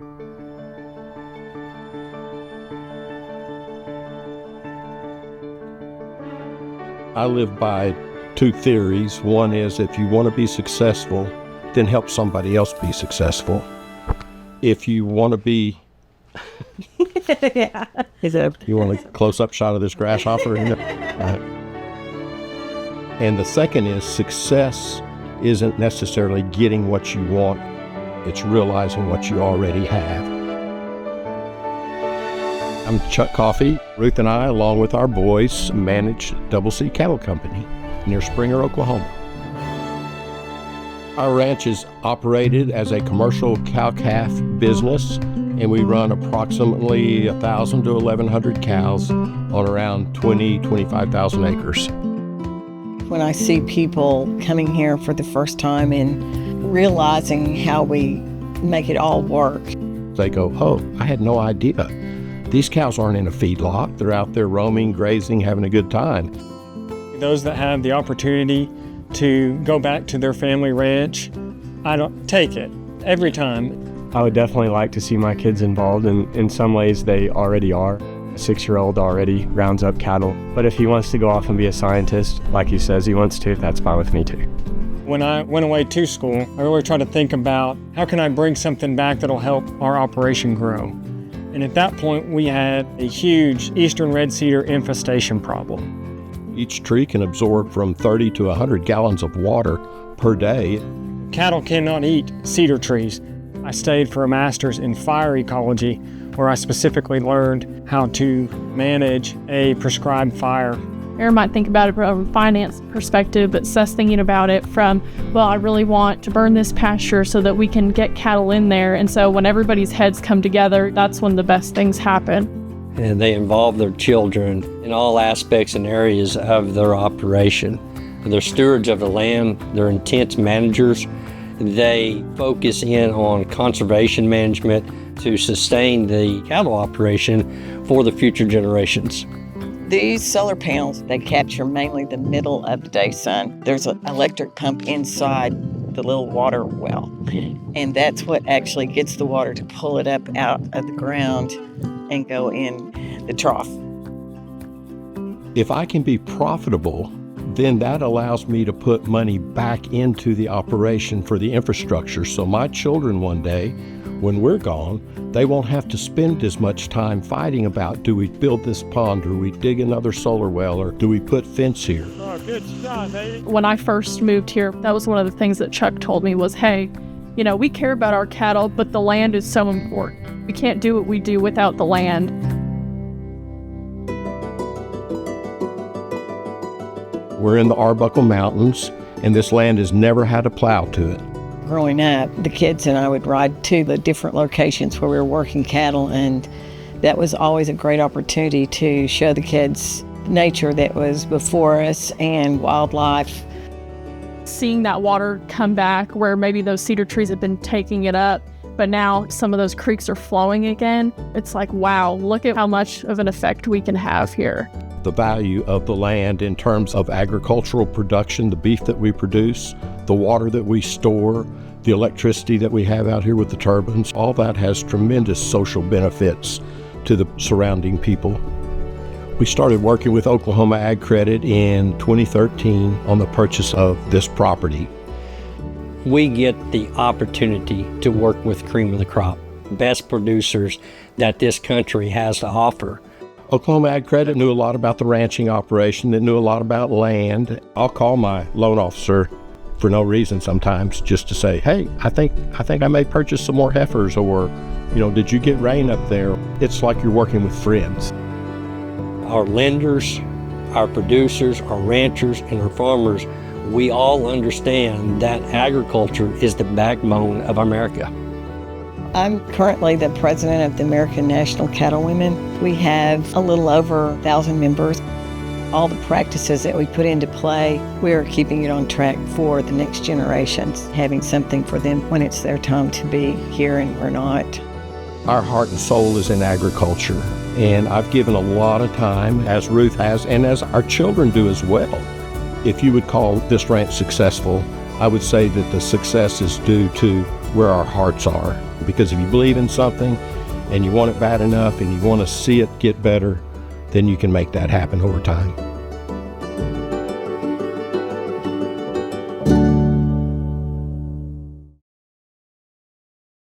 I live by two theories. One is if you want to be successful, then help somebody else be successful. If you want to be... Yeah. You want a close-up shot of this grasshopper? And the second is success isn't necessarily getting what you want. It's realizing what you already have. I'm Chuck Coffey. Ruth and I, along with our boys, manage Double C Cattle Company near Springer, Oklahoma. Our ranch is operated as a commercial cow-calf business, and we run approximately 1,000 to 1,100 cows on around 25,000 acres. When I see people coming here for the first time and realizing how we make it all work, they go, oh, I had no idea. These cows aren't in a feedlot. They're out there roaming, grazing, having a good time. Those that have the opportunity to go back to their family ranch, I don't take it every time. I would definitely like to see my kids involved, and in some ways they already are. A 6-year-old already rounds up cattle, but if he wants to go off and be a scientist, like he says he wants to, that's fine with me too. When I went away to school, I really tried to think about how can I bring something back that'll help our operation grow. And at that point, we had a huge eastern red cedar infestation problem. Each tree can absorb from 30 to 100 gallons of water per day. Cattle cannot eat cedar trees. I stayed for a master's in fire ecology, where I specifically learned how to manage a prescribed fire. Aaron might think about it from a finance perspective, but Seth's thinking about it from, well, I really want to burn this pasture so that we can get cattle in there. And so when everybody's heads come together, that's when the best things happen. And they involve their children in all aspects and areas of their operation. They're stewards of the land, they're intense managers. They focus in on conservation management to sustain the cattle operation for the future generations. these solar panels, they capture mainly the middle of the day sun. There's an electric pump inside the little water well, and that's what actually gets the water to pull it up out of the ground and go in the trough. If I can be profitable, then that allows me to put money back into the operation for the infrastructure. So my children one day, when we're gone, they won't have to spend as much time fighting about, do we build this pond, or do we dig another solar well, or do we put fence here? Oh, good stuff, eh? When I first moved here, that was one of the things that Chuck told me was, hey, you know, we care about our cattle, but the land is so important. We can't do what we do without the land. We're in the Arbuckle Mountains, and this land has never had a plow to it. Growing up, the kids and I would ride to the different locations where we were working cattle, and that was always a great opportunity to show the kids nature that was before us and wildlife. Seeing that water come back where maybe those cedar trees have been taking it up, but now some of those creeks are flowing again, it's like, wow, look at how much of an effect we can have here. The value of the land in terms of agricultural production, the beef that we produce, the water that we store, the electricity that we have out here with the turbines, all that has tremendous social benefits to the surrounding people. We started working with Oklahoma AgCredit in 2013 on the purchase of this property. We get the opportunity to work with cream of the crop, best producers that this country has to offer. Oklahoma AgCredit knew a lot about the ranching operation, they knew a lot about land. I'll call my loan officer for no reason sometimes, just to say, hey, I think I may purchase some more heifers, or, you know, did you get rain up there? It's like you're working with friends. Our lenders, our producers, our ranchers, and our farmers, we all understand that agriculture is the backbone of America. I'm currently the president of the American National Cattlewomen. We have a little over 1,000 members. All the practices that we put into play, we're keeping it on track for the next generations, having something for them when it's their time to be here and we're not. Our heart and soul is in agriculture, and I've given a lot of time, as Ruth has, and as our children do as well. If you would call this ranch successful, I would say that the success is due to where our hearts are. because if you believe in something and you want it bad enough and you want to see it get better, then you can make that happen over time.